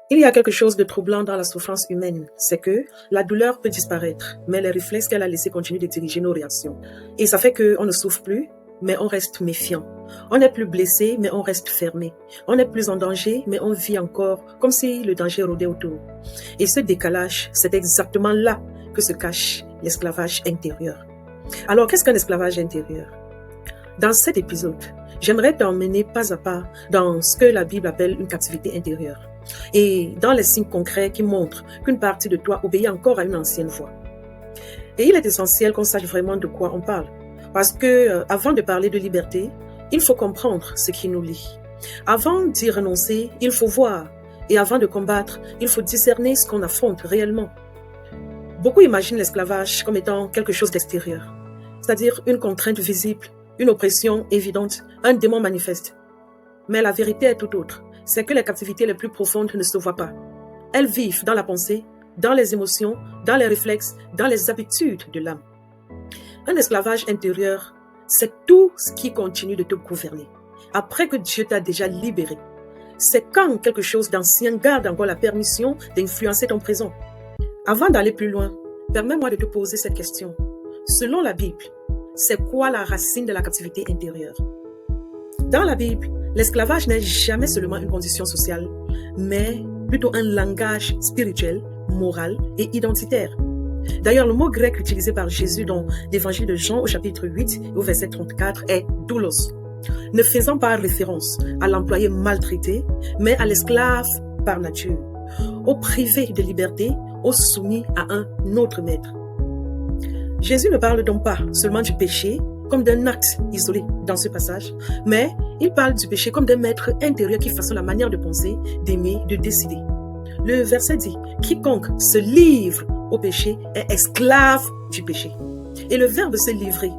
Il y a quelque chose de troublant dans la souffrance humaine, c'est que la douleur peut disparaître, mais les réflexes qu'elle a laissés continuent de diriger nos réactions. Et ça fait qu'on ne souffre plus, mais on reste méfiant. On n'est plus blessé, mais on reste fermé. On n'est plus en danger, mais on vit encore comme si le danger rôdait autour. Et ce décalage, c'est exactement là que se cache l'esclavage intérieur. Alors, qu'est-ce qu'un esclavage intérieur? Dans cet épisode, j'aimerais t'emmener pas à pas dans ce que la Bible appelle une captivité intérieure et dans les signes concrets qui montrent qu'une partie de toi obéit encore à une ancienne voix. Et il est essentiel qu'on sache vraiment de quoi on parle, parce que avant de parler de liberté, il faut comprendre ce qui nous lie. Avant d'y renoncer, il faut voir, et avant de combattre, il faut discerner ce qu'on affronte réellement. Beaucoup imaginent l'esclavage comme étant quelque chose d'extérieur, c'est-à-dire une contrainte visible, une oppression évidente, un démon manifeste. Mais la vérité est tout autre. C'est que les captivités les plus profondes ne se voient pas. Elles vivent dans la pensée, dans les émotions, dans les réflexes, dans les habitudes de l'âme. Un esclavage intérieur, c'est tout ce qui continue de te gouverner. Après que Dieu t'a déjà libéré. C'est quand quelque chose d'ancien garde encore la permission d'influencer ton présent. Avant d'aller plus loin, permets-moi de te poser cette question. Selon la Bible, c'est quoi la racine de la captivité intérieure? Dans la Bible, l'esclavage n'est jamais seulement une condition sociale, mais plutôt un langage spirituel, moral et identitaire. D'ailleurs, le mot grec utilisé par Jésus dans l'évangile de Jean au chapitre 8 et au verset 34 est « doulos », ne faisant pas référence à l'employé maltraité, mais à l'esclave par nature, au privé de liberté, au soumis à un autre maître. Jésus ne parle donc pas seulement du péché comme d'un acte isolé dans ce passage, mais il parle du péché comme d'un maître intérieur qui façonne la manière de penser, d'aimer, de décider. Le verset dit « Quiconque se livre au péché est esclave du péché ». Et le verbe « se livrer »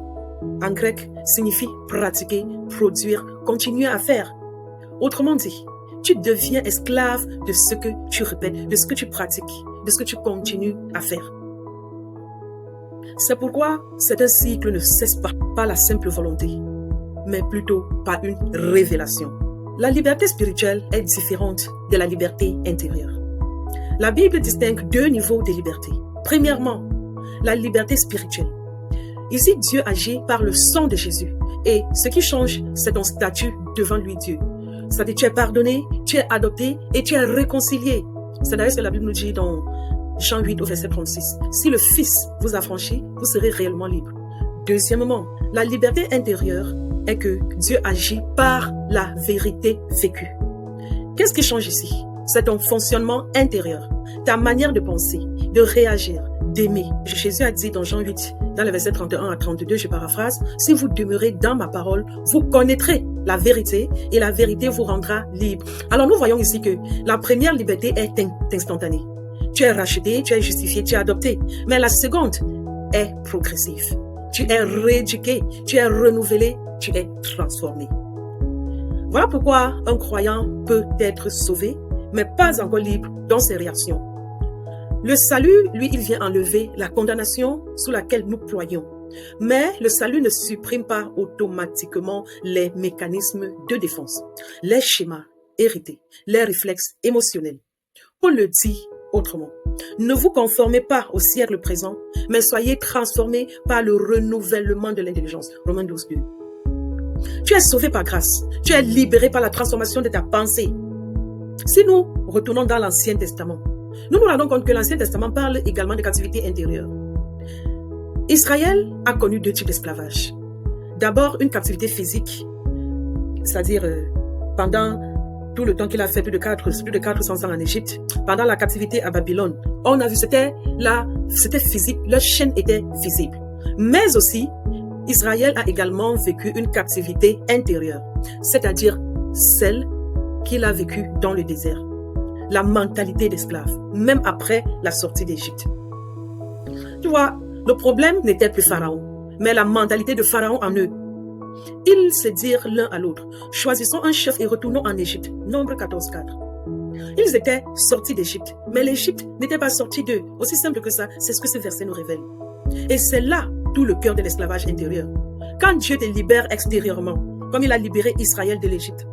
en grec signifie pratiquer, produire, continuer à faire. Autrement dit, tu deviens esclave de ce que tu répètes, de ce que tu pratiques, de ce que tu continues à faire. C'est pourquoi c'est un cycle ne cesse pas par la simple volonté, mais plutôt par une révélation. La liberté spirituelle est différente de la liberté intérieure. La Bible distingue deux niveaux de liberté. Premièrement, la liberté spirituelle. Ici, Dieu agit par le sang de Jésus et ce qui change, c'est ton statut devant lui, Dieu. C'est-à-dire tu es pardonné, tu es adopté et tu es réconcilié. C'est d'ailleurs ce que la Bible nous dit dans Jean 8 au verset 36. Si le Fils vous a franchi, vous serez réellement libre. Deuxièmement, la liberté intérieure est que Dieu agit par la vérité vécue. Qu'est-ce qui change ici? C'est ton fonctionnement intérieur, ta manière de penser, de réagir, d'aimer. Jésus a dit dans Jean 8, dans les versets 31 à 32, je paraphrase, « Si vous demeurez dans ma parole, vous connaîtrez la vérité et la vérité vous rendra libre. » Alors nous voyons ici que la première liberté est instantanée. Tu es racheté, tu es justifié, tu es adopté. Mais la seconde est progressive. Tu es rééduqué, tu es renouvelé, tu es transformé. Voilà pourquoi un croyant peut être sauvé, mais pas encore libre dans ses réactions. Le salut, lui, il vient enlever la condamnation sous laquelle nous ployons. Mais le salut ne supprime pas automatiquement les mécanismes de défense, les schémas hérités, les réflexes émotionnels. Paul le dit autrement. Ne vous conformez pas au siècle présent, mais soyez transformés par le renouvellement de l'intelligence. Romains 12, 2. Tu es sauvé par grâce. Tu es libéré par la transformation de ta pensée. Si nous retournons dans l'Ancien Testament, nous nous rendons compte que l'Ancien Testament parle également de captivité intérieure. Israël a connu deux types d'esclavage. D'abord, une captivité physique, c'est-à-dire pendant tout le temps qu'il a fait, plus de 400 ans en Égypte, pendant la captivité à Babylone. On a vu, c'était physique, leur chaîne était visible. Mais aussi, Israël a également vécu une captivité intérieure, c'est-à-dire celle qu'il a vécue dans le désert. La mentalité d'esclave, même après la sortie d'Égypte. Tu vois, le problème n'était plus Pharaon, mais la mentalité de Pharaon en eux. Ils se dirent l'un à l'autre, choisissons un chef et retournons en Égypte. Nombre 14, 4. Ils étaient sortis d'Égypte, mais l'Égypte n'était pas sortie d'eux. Aussi simple que ça, c'est ce que ce verset nous révèle. Et c'est là tout le cœur de l'esclavage intérieur. Quand Dieu te libère extérieurement, comme il a libéré Israël de l'Égypte,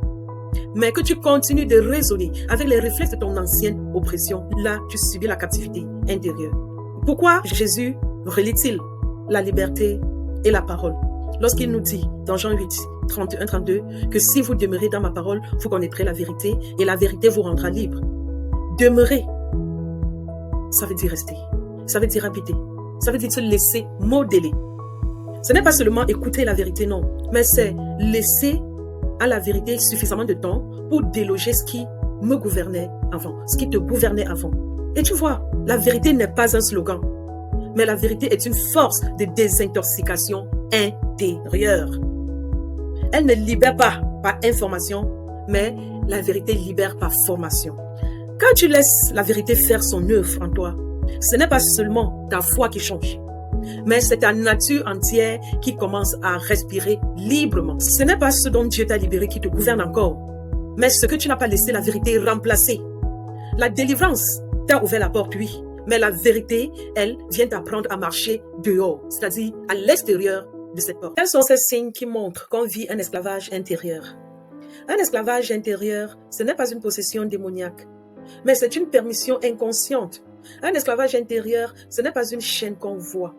mais que tu continues de raisonner avec les réflexes de ton ancienne oppression, là, tu subis la captivité intérieure. Pourquoi Jésus relie-t-il la liberté et la parole lorsqu'il nous dit dans Jean 8, 31-32 que si vous demeurez dans ma parole, vous connaîtrez la vérité et la vérité vous rendra libre. Demeurer, ça veut dire rester, ça veut dire habiter, ça veut dire se laisser modeler. Ce n'est pas seulement écouter la vérité, non, mais c'est laisser à la vérité suffisamment de temps pour déloger ce qui me gouvernait avant, ce qui te gouvernait avant. Et tu vois, la vérité n'est pas un slogan, mais la vérité est une force de désintoxication intérieure. Elle ne libère pas par information, mais la vérité libère par formation. Quand tu laisses la vérité faire son œuvre en toi, ce n'est pas seulement ta foi qui change, mais c'est ta nature entière qui commence à respirer librement. Ce n'est pas ce dont Dieu t'a libéré qui te gouverne encore, mais ce que tu n'as pas laissé la vérité remplacer. La délivrance t'a ouvert la porte, oui, mais la vérité, elle, vient t'apprendre à marcher dehors, c'est-à-dire à l'extérieur de cette porte. Quels sont ces signes qui montrent qu'on vit un esclavage intérieur? Un esclavage intérieur, ce n'est pas une possession démoniaque, mais c'est une permission inconsciente. Un esclavage intérieur, ce n'est pas une chaîne qu'on voit,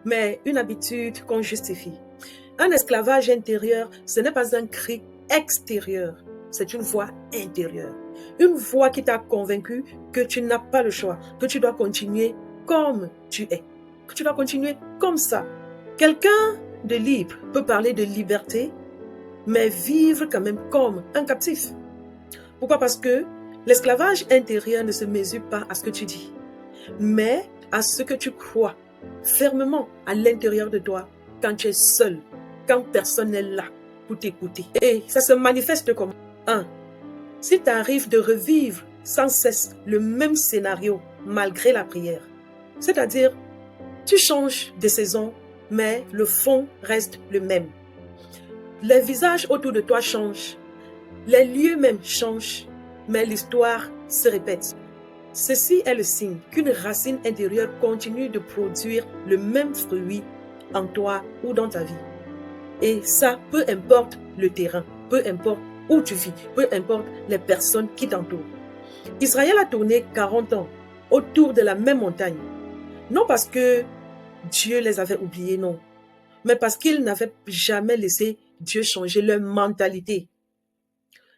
mais une habitude qu'on justifie. Un esclavage intérieur, ce n'est pas un cri extérieur, c'est une voix intérieure. Une voix qui t'a convaincu que tu n'as pas le choix, que tu dois continuer comme tu es, que tu dois continuer comme ça. Quelqu'un de libre peut parler de liberté, mais vivre quand même comme un captif. Pourquoi? Parce que l'esclavage intérieur ne se mesure pas à ce que tu dis, mais à ce que tu crois fermement à l'intérieur de toi quand tu es seul, quand personne n'est là pour t'écouter. Et ça se manifeste comme 1. Si tu arrives de revivre sans cesse le même scénario malgré la prière, c'est-à-dire tu changes de saison, mais le fond reste le même. Les visages autour de toi changent, les lieux même changent, mais l'histoire se répète. Ceci est le signe qu'une racine intérieure continue de produire le même fruit en toi ou dans ta vie. Et ça, peu importe le terrain, peu importe où tu vis, peu importe les personnes qui t'entourent. Israël a tourné 40 ans autour de la même montagne. Non parce que Dieu les avait oubliés, non, mais parce qu'ils n'avaient jamais laissé Dieu changer leur mentalité.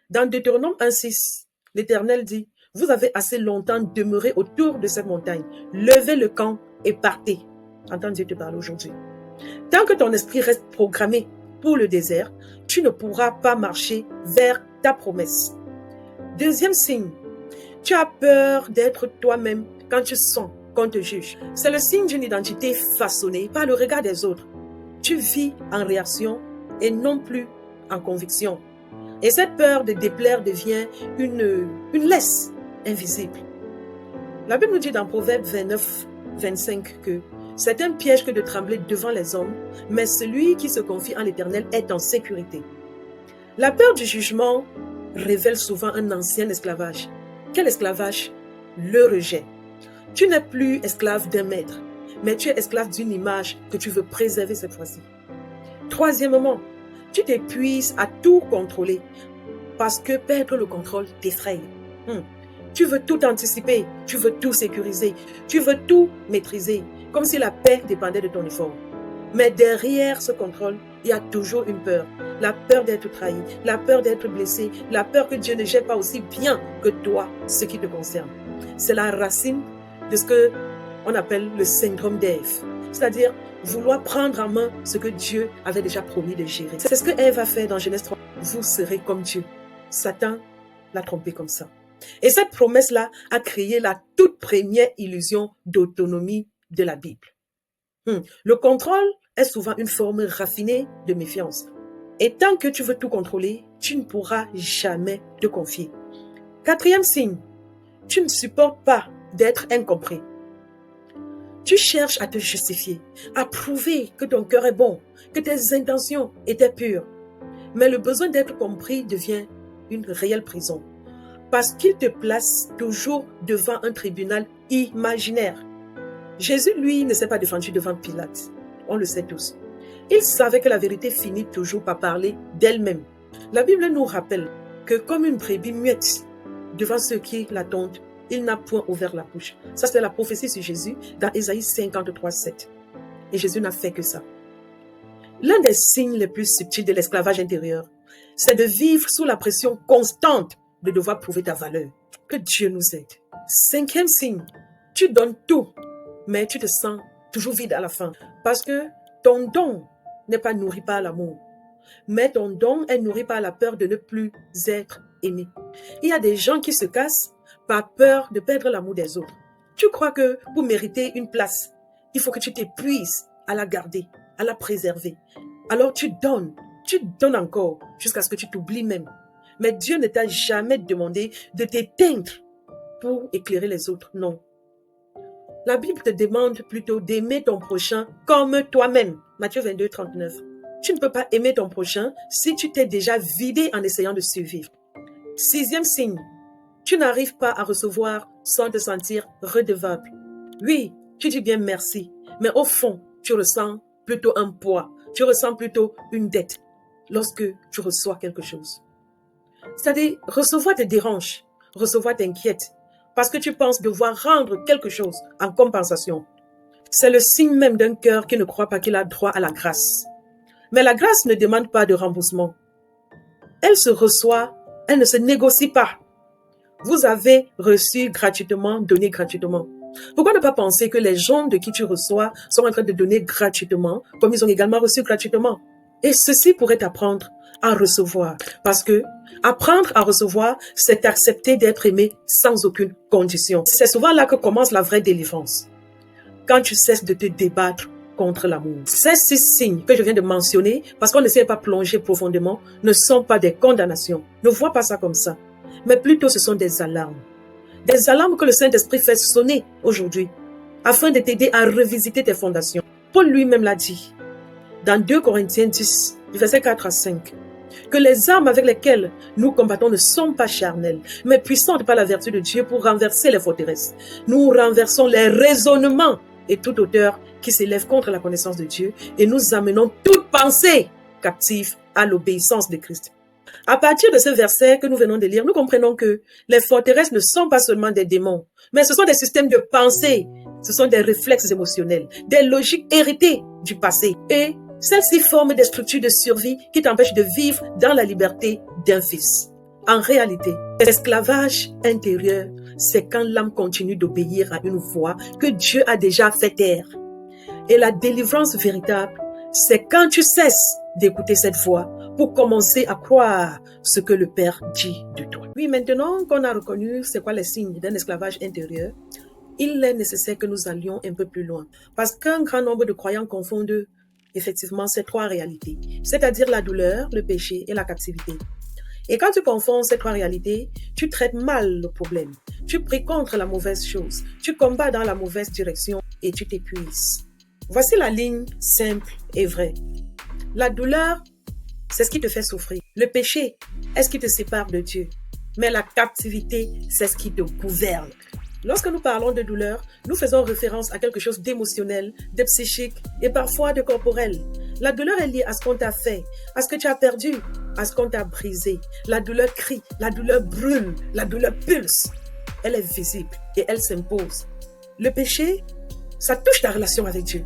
Dans Deutéronome 1,6, l'Éternel dit: vous avez assez longtemps demeuré autour de cette montagne. Levez le camp et partez. Entends Dieu te parler aujourd'hui. Tant que ton esprit reste programmé pour le désert, tu ne pourras pas marcher vers ta promesse. Deuxième signe, tu as peur d'être toi-même quand tu sens qu'on te juge. C'est le signe d'une identité façonnée par le regard des autres. Tu vis en réaction et non plus en conviction. Et cette peur de déplaire devient une laisse invisible. La Bible nous dit dans Proverbe 29, 25 que c'est un piège que de trembler devant les hommes, mais celui qui se confie en l'Éternel est en sécurité. La peur du jugement révèle souvent un ancien esclavage. Quel esclavage? Le rejet. Tu n'es plus esclave d'un maître, mais tu es esclave d'une image que tu veux préserver cette fois-ci. Troisièmement, tu t'épuises à tout contrôler parce que perdre le contrôle t'effraie. Tu veux tout anticiper, tu veux tout sécuriser, tu veux tout maîtriser, comme si la paix dépendait de ton effort. Mais derrière ce contrôle, il y a toujours une peur. La peur d'être trahi, la peur d'être blessé, la peur que Dieu ne gère pas aussi bien que toi ce qui te concerne. C'est la racine de ce que on appelle le syndrome d'Ève, c'est-à-dire vouloir prendre en main ce que Dieu avait déjà promis de gérer. C'est ce que Ève a fait dans Genèse 3. Vous serez comme Dieu. Satan l'a trompé comme ça. Et cette promesse-là a créé la toute première illusion d'autonomie de la Bible. Le contrôle est souvent une forme raffinée de méfiance. Et tant que tu veux tout contrôler, tu ne pourras jamais te confier. Quatrième signe, tu ne supportes pas d'être incompris. Tu cherches à te justifier, à prouver que ton cœur est bon, que tes intentions étaient pures. Mais le besoin d'être compris devient une réelle prison. Parce qu'il te place toujours devant un tribunal imaginaire. Jésus, lui, ne s'est pas défendu devant Pilate. On le sait tous. Il savait que la vérité finit toujours par parler d'elle-même. La Bible nous rappelle que comme une brebis muette devant ceux qui l'attendent, il n'a point ouvert la bouche. Ça, c'est la prophétie sur Jésus dans Ésaïe 53, 7. Et Jésus n'a fait que ça. L'un des signes les plus subtils de l'esclavage intérieur, c'est de vivre sous la pression constante de devoir prouver ta valeur. Que Dieu nous aide. 5e signe, tu donnes tout, mais tu te sens toujours vide à la fin. Parce que ton don n'est pas nourri par l'amour, mais ton don est nourri par la peur de ne plus être aimé. Il y a des gens qui se cassent par peur de perdre l'amour des autres. Tu crois que pour mériter une place, il faut que tu t'épuises à la garder, à la préserver. Alors tu donnes encore jusqu'à ce que tu t'oublies même. Mais Dieu ne t'a jamais demandé de t'éteindre pour éclairer les autres, non. La Bible te demande plutôt d'aimer ton prochain comme toi-même. Matthieu 22, 39. Tu ne peux pas aimer ton prochain si tu t'es déjà vidé en essayant de survivre. 6e signe, tu n'arrives pas à recevoir sans te sentir redevable. Oui, tu dis bien merci, mais au fond, tu ressens plutôt un poids, tu ressens plutôt une dette lorsque tu reçois quelque chose. C'est-à-dire, recevoir te dérange, recevoir t'inquiète, parce que tu penses devoir rendre quelque chose en compensation. C'est le signe même d'un cœur qui ne croit pas qu'il a droit à la grâce. Mais la grâce ne demande pas de remboursement. Elle se reçoit, elle ne se négocie pas. Vous avez reçu gratuitement, donné gratuitement. Pourquoi ne pas penser que les gens de qui tu reçois sont en train de donner gratuitement, comme ils ont également reçu gratuitement? Et ceci pourrait t'apprendre à recevoir. Parce que apprendre à recevoir, c'est accepter d'être aimé sans aucune condition. C'est souvent là que commence la vraie délivrance. Quand tu cesses de te débattre contre l'amour. Ces 6 signes que je viens de mentionner, parce qu'on ne s'est pas plongé profondément, ne sont pas des condamnations. Ne vois pas ça comme ça. Mais plutôt ce sont des alarmes. Des alarmes que le Saint-Esprit fait sonner aujourd'hui, afin de t'aider à revisiter tes fondations. Paul lui-même l'a dit, dans 2 Corinthiens 10, versets 4 à 5, que les armes avec lesquelles nous combattons ne sont pas charnelles, mais puissantes par la vertu de Dieu pour renverser les forteresses. Nous renversons les raisonnements et toute hauteur qui s'élève contre la connaissance de Dieu, et nous amenons toute pensée captive à l'obéissance de Christ. À partir de ce verset que nous venons de lire, nous comprenons que les forteresses ne sont pas seulement des démons, mais ce sont des systèmes de pensée, ce sont des réflexes émotionnels, des logiques héritées du passé. Et celles-ci forment des structures de survie qui t'empêchent de vivre dans la liberté d'un fils. En réalité, l'esclavage intérieur, c'est quand l'âme continue d'obéir à une voix que Dieu a déjà fait taire. Et la délivrance véritable, c'est quand tu cesses d'écouter cette voix pour commencer à croire ce que le Père dit de toi. Oui, maintenant qu'on a reconnu c'est quoi les signes d'un esclavage intérieur, il est nécessaire que nous allions un peu plus loin. Parce qu'un grand nombre de croyants confondent effectivement ces 3 réalités, c'est-à-dire la douleur, le péché et la captivité. Et quand tu confonds ces 3 réalités, tu traites mal le problème. Tu pries contre la mauvaise chose, tu combats dans la mauvaise direction et tu t'épuises. Voici la ligne simple et vraie. La douleur, c'est ce qui te fait souffrir. Le péché est ce qui te sépare de Dieu. Mais la captivité, c'est ce qui te gouverne. Lorsque nous parlons de douleur, nous faisons référence à quelque chose d'émotionnel, de psychique et parfois de corporel. La douleur est liée à ce qu'on t'a fait, à ce que tu as perdu, à ce qu'on t'a brisé. La douleur crie, la douleur brûle, la douleur pulse. Elle est visible et elle s'impose. Le péché, ça touche ta relation avec Dieu.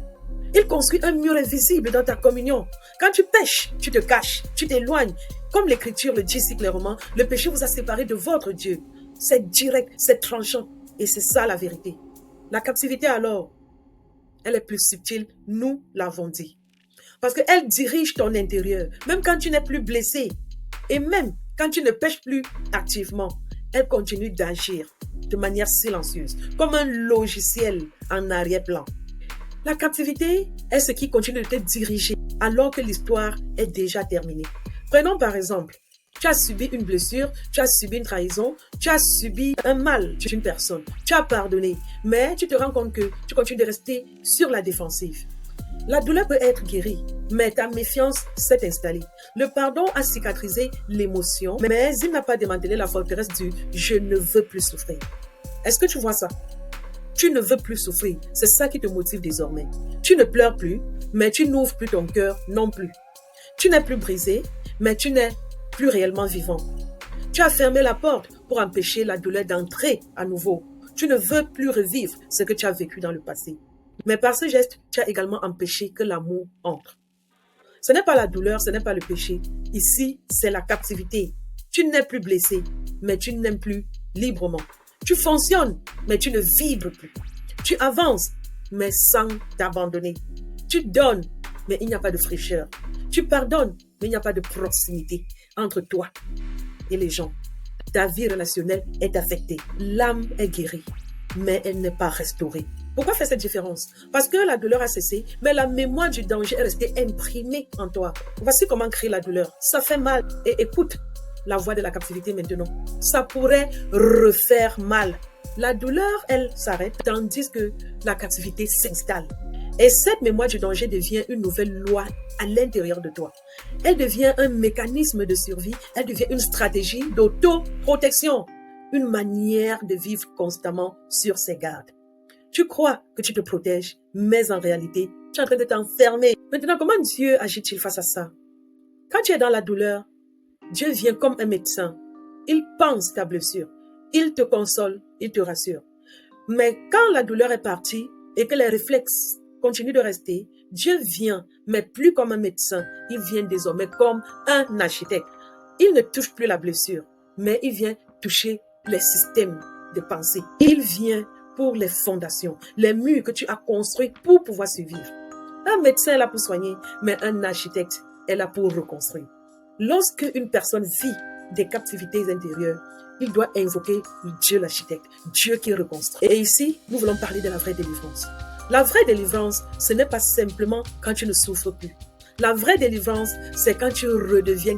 Il construit un mur invisible dans ta communion. Quand tu pèches, tu te caches, tu t'éloignes. Comme l'Écriture le dit si clairement, le péché vous a séparé de votre Dieu. C'est direct, c'est tranchant. Et c'est ça la vérité. La captivité alors, elle est plus subtile, nous l'avons dit. Parce qu'elle dirige ton intérieur. Même quand tu n'es plus blessé, et même quand tu ne pèches plus activement, elle continue d'agir de manière silencieuse, comme un logiciel en arrière-plan. La captivité est ce qui continue de te diriger alors que l'histoire est déjà terminée. Prenons par exemple, tu as subi une blessure, tu as subi une trahison, tu as subi un mal d'une personne, tu as pardonné, mais tu te rends compte que tu continues de rester sur la défensive. La douleur peut être guérie, mais ta méfiance s'est installée. Le pardon a cicatrisé l'émotion, mais il n'a pas démantelé la forteresse du « je ne veux plus souffrir ». Est-ce que tu vois ça? Tu ne veux plus souffrir, c'est ça qui te motive désormais. Tu ne pleures plus, mais tu n'ouvres plus ton cœur non plus. Tu n'es plus brisé, mais tu n'es plus réellement vivant. Tu Tu as fermé la porte pour empêcher la douleur d'entrer à nouveau. Tu ne veux plus revivre ce que tu as vécu dans le passé. Mais par ce geste, tu as également empêché que l'amour entre. Ce n'est pas la douleur, ce n'est pas le péché. Ici, c'est la captivité. Tu n'es plus blessé, mais tu n'aimes plus librement. Tu fonctionnes, mais tu ne vibres plus. Tu avances, mais sans t'abandonner. Tu donnes, mais il n'y a pas de fraîcheur. Tu pardonnes, mais il n'y a pas de proximité entre toi et les gens. Ta vie relationnelle est affectée. L'âme est guérie, mais elle n'est pas restaurée. Pourquoi faire cette différence? Parce que la douleur a cessé, mais la mémoire du danger est restée imprimée en toi. Voici comment créer la douleur. Ça fait mal. Et écoute la voix de la captivité maintenant. Ça pourrait refaire mal. La douleur, elle s'arrête, tandis que la captivité s'installe. Et cette mémoire du danger devient une nouvelle loi à l'intérieur de toi. Elle devient un mécanisme de survie, elle devient une stratégie d'auto-protection, une manière de vivre constamment sur ses gardes. Tu crois que tu te protèges, mais en réalité, tu es en train de t'enfermer. Maintenant, comment Dieu agit-il face à ça? Quand tu es dans la douleur, Dieu vient comme un médecin. Il pense ta blessure. Il te console, il te rassure. Mais quand la douleur est partie et que les réflexes continuent de rester, Dieu vient, mais plus comme un médecin. Il vient désormais comme un architecte. Il ne touche plus la blessure, mais il vient toucher les systèmes de pensée. Il vient pour les fondations, les murs que tu as construits pour pouvoir survivre. Un médecin est là pour soigner, mais un architecte est là pour reconstruire. Lorsque une personne vit des captivités intérieures, il doit invoquer Dieu l'architecte, Dieu qui reconstruit. Et ici, nous voulons parler de la vraie délivrance. La vraie délivrance, ce n'est pas simplement quand tu ne souffres plus. La vraie délivrance, c'est quand tu redeviens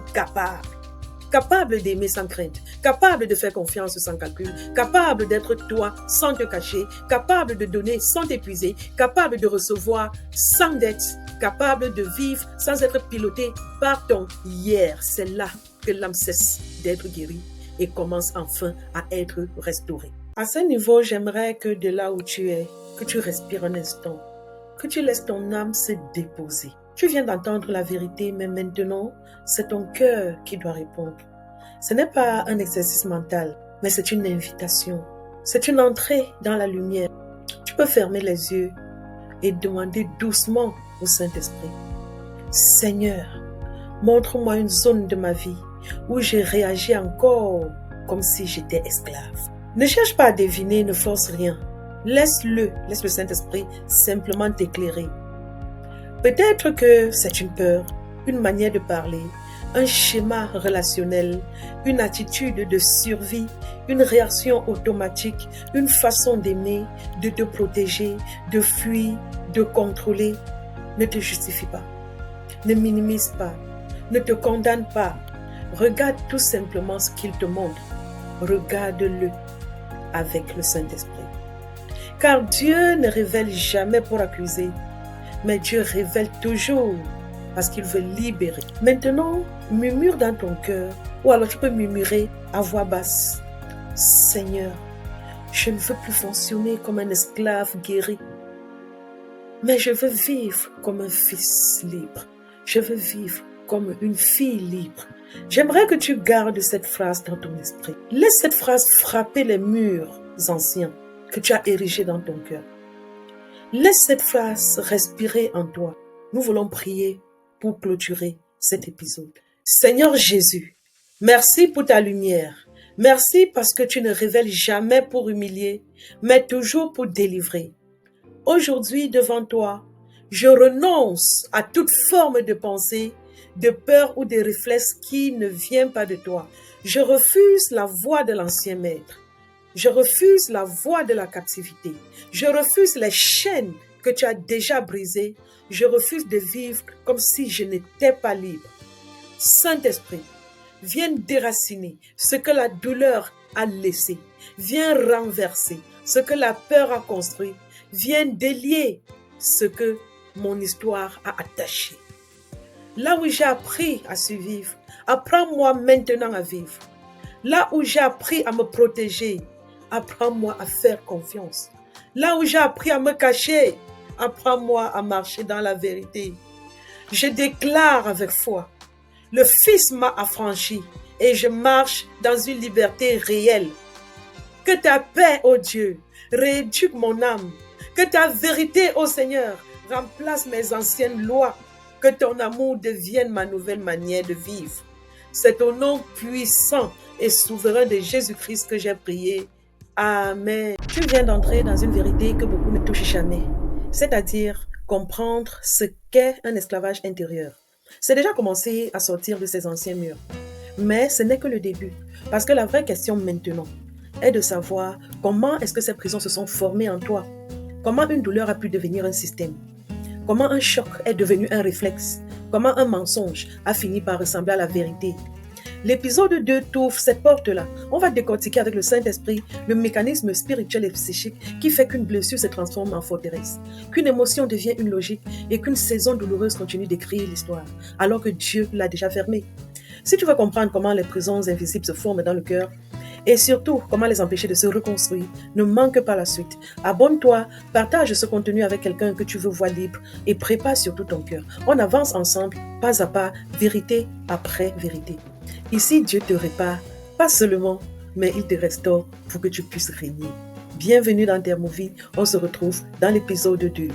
capable d'aimer sans crainte, capable de faire confiance sans calcul, capable d'être toi sans te cacher, capable de donner sans t'épuiser, capable de recevoir sans dette, capable de vivre sans être piloté par ton hier. C'est là que l'âme cesse d'être guérie et commence enfin à être restaurée. À ce niveau, j'aimerais que de là où tu es, que tu respires un instant, que tu laisses ton âme se déposer. Tu viens d'entendre la vérité, mais maintenant, c'est ton cœur qui doit répondre. Ce n'est pas un exercice mental, mais c'est une invitation. C'est une entrée dans la lumière. Tu peux fermer les yeux et demander doucement au Saint-Esprit. Seigneur, montre-moi une zone de ma vie où j'ai réagi encore comme si j'étais esclave. Ne cherche pas à deviner, ne force rien. Laisse le Saint-Esprit simplement t'éclairer. Peut-être que c'est une peur, une manière de parler, un schéma relationnel, une attitude de survie, une réaction automatique, une façon d'aimer, de te protéger, de fuir, de contrôler. Ne te justifie pas, ne minimise pas, ne te condamne pas. Regarde tout simplement ce qu'il te montre. Regarde-le avec le Saint-Esprit. Car Dieu ne révèle jamais pour accuser, mais Dieu révèle toujours parce qu'il veut libérer. Maintenant, murmure dans ton cœur, ou alors tu peux murmurer à voix basse. Seigneur, je ne veux plus fonctionner comme un esclave guéri, mais je veux vivre comme un fils libre. Je veux vivre comme une fille libre. J'aimerais que tu gardes cette phrase dans ton esprit. Laisse cette phrase frapper les murs anciens que tu as érigés dans ton cœur. Laisse cette phrase respirer en toi. Nous voulons prier pour clôturer cet épisode. Seigneur Jésus, merci pour ta lumière. Merci parce que tu ne révèles jamais pour humilier, mais toujours pour délivrer. Aujourd'hui, devant toi, je renonce à toute forme de pensée, de peur ou de réflexe qui ne vient pas de toi. Je refuse la voix de l'ancien maître. Je refuse la voix de la captivité. Je refuse les chaînes que tu as déjà brisées. Je refuse de vivre comme si je n'étais pas libre. Saint-Esprit, viens déraciner ce que la douleur a laissé. Viens renverser ce que la peur a construit. Viens délier ce que mon histoire a attaché. Là où j'ai appris à survivre, apprends-moi maintenant à vivre. Là où j'ai appris à me protéger, apprends-moi à faire confiance. Là où j'ai appris à me cacher, apprends-moi à marcher dans la vérité. Je déclare avec foi, le Fils m'a affranchi et je marche dans une liberté réelle. Que ta paix, ô Dieu, rééduque mon âme. Que ta vérité, ô Seigneur, remplace mes anciennes lois. Que ton amour devienne ma nouvelle manière de vivre. C'est au nom puissant et souverain de Jésus-Christ que j'ai prié. Amen. Tu viens d'entrer dans une vérité que beaucoup ne touchent jamais, c'est-à-dire comprendre ce qu'est un esclavage intérieur. C'est déjà commencé à sortir de ces anciens murs. Mais ce n'est que le début, parce que la vraie question maintenant est de savoir comment est-ce que ces prisons se sont formées en toi, comment une douleur a pu devenir un système, comment un choc est devenu un réflexe, comment un mensonge a fini par ressembler à la vérité. L'épisode 2 t'ouvre cette porte-là. On va décortiquer avec le Saint-Esprit le mécanisme spirituel et psychique qui fait qu'une blessure se transforme en forteresse, qu'une émotion devient une logique et qu'une saison douloureuse continue d'écrire l'histoire, alors que Dieu l'a déjà fermée. Si tu veux comprendre comment les prisons invisibles se forment dans le cœur, et surtout comment les empêcher de se reconstruire, ne manque pas la suite. Abonne-toi, partage ce contenu avec quelqu'un que tu veux voir libre et prépare surtout ton cœur. On avance ensemble, pas à pas, vérité après vérité. Ici, Dieu te répare, pas seulement, mais il te restaure pour que tu puisses régner. Bienvenue dans Intermovie, on se retrouve dans l'épisode 2.